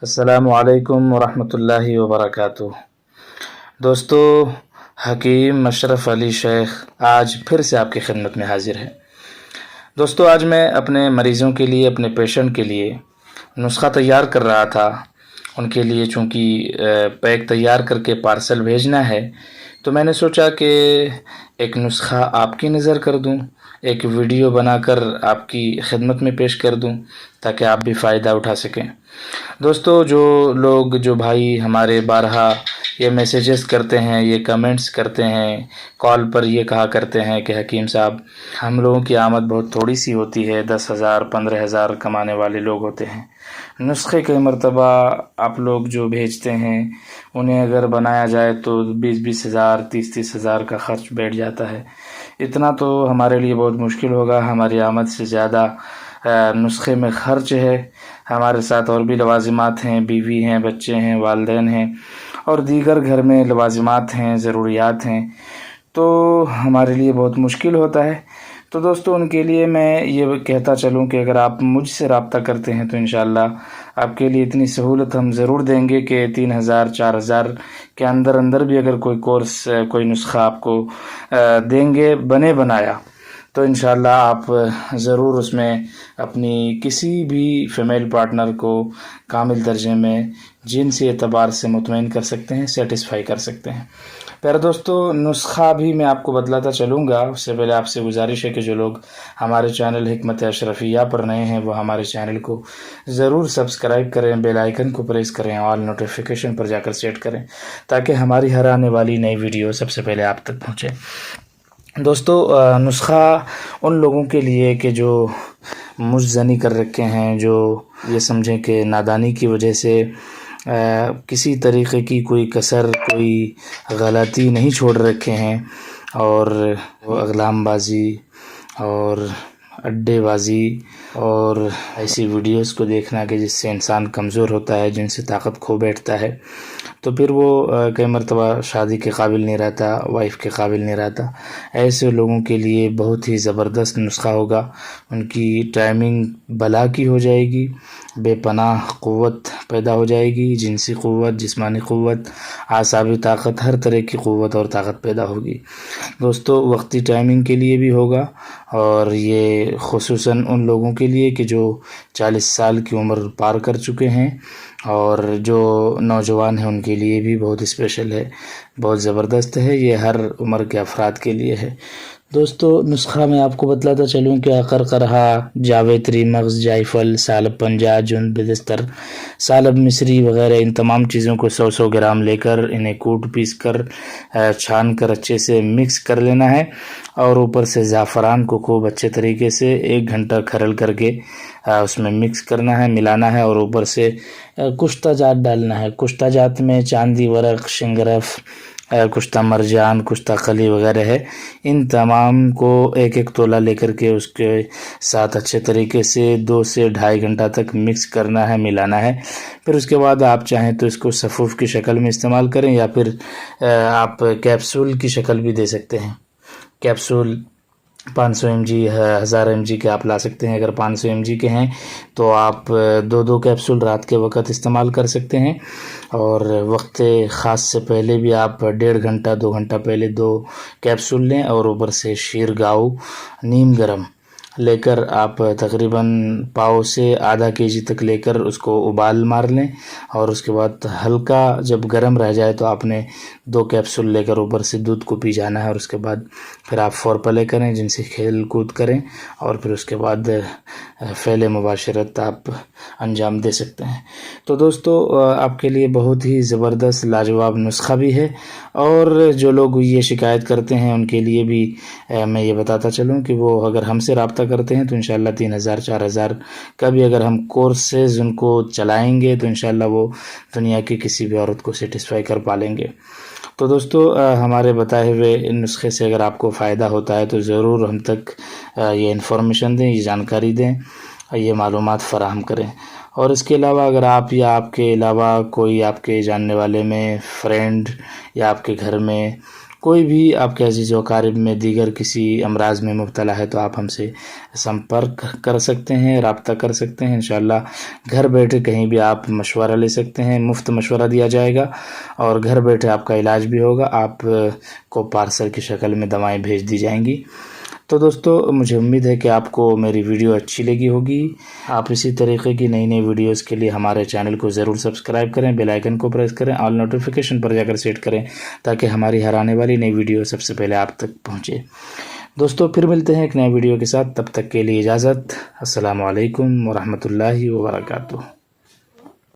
السلام علیکم ورحمۃ اللہ وبرکاتہ۔ دوستو، حکیم اشرف علی شیخ آج پھر سے آپ کی خدمت میں حاضر ہے۔ دوستو، آج میں اپنے مریضوں کے لیے، اپنے پیشنٹ کے لیے نسخہ تیار کر رہا تھا۔ ان کے لیے چونکہ پیک تیار کر کے پارسل بھیجنا ہے، تو میں نے سوچا کہ ایک نسخہ آپ کی نظر کر دوں، ایک ویڈیو بنا کر آپ کی خدمت میں پیش کر دوں تاکہ آپ بھی فائدہ اٹھا سکیں۔ دوستو، جو بھائی ہمارے بارہا یہ میسیجز کرتے ہیں، یہ کمنٹس کرتے ہیں، کال پر یہ کہا کرتے ہیں کہ حکیم صاحب، ہم لوگوں کی آمد بہت تھوڑی سی ہوتی ہے، 10,000 15,000 کمانے والے لوگ ہوتے ہیں، نسخے کئی مرتبہ آپ لوگ جو بھیجتے ہیں انہیں اگر بنایا جائے تو 20,000 30,000 کا خرچ بیٹھ جاتا ہے۔ اتنا تو ہمارے لیے بہت مشکل ہوگا، ہماری آمد سے زیادہ نسخے میں خرچ ہے۔ ہمارے ساتھ اور بھی لوازمات ہیں، بیوی ہیں، بچے ہیں، والدین ہیں اور دیگر گھر میں لوازمات ہیں، ضروریات ہیں، تو ہمارے لیے بہت مشکل ہوتا ہے۔ تو دوستو، ان کے لیے میں یہ کہتا چلوں کہ اگر آپ مجھ سے رابطہ کرتے ہیں تو انشاءاللہ آپ کے لیے اتنی سہولت ہم ضرور دیں گے کہ 3,000 4,000 کے اندر بھی اگر کوئی کورس، کوئی نسخہ آپ کو دیں گے بنے بنایا، تو انشاءاللہ آپ ضرور اس میں اپنی کسی بھی فیمیل پارٹنر کو کامل درجے میں جنسی اعتبار سے مطمئن کر سکتے ہیں، سیٹسفائی کر سکتے ہیں۔ پیارے دوستو، نسخہ بھی میں آپ کو بتلاتا چلوں گا، اس سے پہلے آپ سے گزارش ہے کہ جو لوگ ہمارے چینل حکمت اشرفیہ پر نئے ہیں وہ ہمارے چینل کو ضرور سبسکرائب کریں، بیل آئیکن کو پریس کریں، آل نوٹیفیکیشن پر جا کر سیٹ کریں تاکہ ہماری ہر آنے والی نئی ویڈیو سب سے پہلے آپ تک پہنچے۔ دوستو، نسخہ ان لوگوں کے لیے کہ جو مجھ زنی کر رکھے ہیں، جو یہ سمجھیں کہ نادانی کی وجہ سے کسی طریقے کی کوئی کسر، کوئی غلطی نہیں چھوڑ رکھے ہیں، اور اقلام بازی اور اڈے بازی اور ایسی ویڈیوز کو دیکھنا کہ جس سے انسان کمزور ہوتا ہے، جن سے طاقت کھو بیٹھتا ہے، تو پھر وہ کئی مرتبہ شادی کے قابل نہیں رہتا، وائف کے قابل نہیں رہتا۔ ایسے لوگوں کے لیے بہت ہی زبردست نسخہ ہوگا۔ ان کی ٹائمنگ بلا کی ہو جائے گی، بے پناہ قوت پیدا ہو جائے گی، جنسی قوت، جسمانی قوت، اعصابی طاقت، ہر طرح کی قوت اور طاقت پیدا ہوگی۔ دوستو، وقتی ٹائمنگ کے لیے بھی ہوگا، اور یہ خصوصاً ان لوگوں کے لیے کہ جو 40 سال کی عمر پار کر چکے ہیں، اور جو نوجوان ہیں ان کے لیے بھی بہت اسپیشل ہے، بہت زبردست ہے، یہ ہر عمر کے افراد کے لیے ہے۔ دوستو، نسخہ میں آپ کو بتلاتا چلوں کہ قرقرہ، جاویتری، مغز، جائفل، سالب پنجہ، جن بدستر، سالب مصری وغیرہ، ان تمام چیزوں کو 100 گرام لے کر انہیں کوٹ پیس کر چھان کر اچھے سے مکس کر لینا ہے، اور اوپر سے زعفران کو خوب اچھے طریقے سے 1 گھنٹہ کھرل کر کے اس میں مکس کرنا ہے، ملانا ہے، اور اوپر سے کشتہ جات ڈالنا ہے۔ کشتہ جات میں چاندی ورق، شنگرف، کشتہ مرجان، کشتہ خلی وغیرہ ہے۔ ان تمام کو 1 تولہ لے کر کے اس کے ساتھ اچھے طریقے سے 2 سے 2.5 گھنٹہ تک مکس کرنا ہے، ملانا ہے۔ پھر اس کے بعد آپ چاہیں تو اس کو صفوف کی شکل میں استعمال کریں، یا پھر آپ کیپسول کی شکل بھی دے سکتے ہیں۔ کیپسول 500 mg 1000 mg کے آپ لا سکتے ہیں۔ اگر 500 mg کے ہیں تو آپ 2 کیپسول رات کے وقت استعمال کر سکتے ہیں، اور وقت خاص سے پہلے بھی آپ 1.5 گھنٹہ 2 گھنٹہ پہلے 2 کیپسول لیں، اور اوپر سے شیر گاؤ نیم گرم لے کر آپ تقریباً پاؤ سے آدھا kg تک لے کر اس کو ابال مار لیں، اور اس کے بعد ہلکا جب گرم رہ جائے تو آپ نے 2 کیپسول لے کر اوپر سے دودھ کو پی جانا ہے، اور اس کے بعد پھر آپ فور پلے کریں، جن سے کھیل کود کریں، اور پھر اس کے بعد فعل مباشرت آپ انجام دے سکتے ہیں۔ تو دوستو، آپ کے لیے بہت ہی زبردست لاجواب نسخہ بھی ہے، اور جو لوگ یہ شکایت کرتے ہیں ان کے لیے بھی میں یہ بتاتا چلوں کہ وہ اگر ہم سے رابطہ کرتے ہیں تو انشاءاللہ 3,000 4,000 کا بھی اگر ہم کورسز ان کو چلائیں گے تو انشاءاللہ وہ دنیا کی کسی بھی عورت کو سیٹسفائی کر پالیں گے۔ تو دوستو، ہمارے بتائے ہوئے نسخے سے اگر آپ کو فائدہ ہوتا ہے تو ضرور ہم تک یہ انفارمیشن دیں، یہ جانکاری دیں، یہ معلومات فراہم کریں۔ اور اس کے علاوہ اگر آپ یا آپ کے علاوہ کوئی آپ کے جاننے والے میں فرینڈ یا آپ کے گھر میں کوئی بھی آپ کے عزیز و اقارب میں دیگر کسی امراض میں مبتلا ہے تو آپ ہم سے سمپرک کر سکتے ہیں، رابطہ کر سکتے ہیں۔ انشاءاللہ گھر بیٹھے کہیں بھی آپ مشورہ لے سکتے ہیں، مفت مشورہ دیا جائے گا اور گھر بیٹھے آپ کا علاج بھی ہوگا، آپ کو پارسل کی شکل میں دوائیں بھیج دی جائیں گی۔ تو دوستو مجھے امید ہے کہ آپ کو میری ویڈیو اچھی لگی ہوگی۔ آپ اسی طریقے کی نئی نئی ویڈیوز کے لیے ہمارے چینل کو ضرور سبسکرائب کریں، بیل آئیکن کو پریس کریں، آل نوٹیفیکیشن پر جا کر سیٹ کریں تاکہ ہماری ہر آنے والی نئی ویڈیو سب سے پہلے آپ تک پہنچے۔ دوستو پھر ملتے ہیں ایک نئے ویڈیو کے ساتھ، تب تک کے لیے اجازت۔ السلام علیکم ورحمۃ اللہ وبرکاتہ۔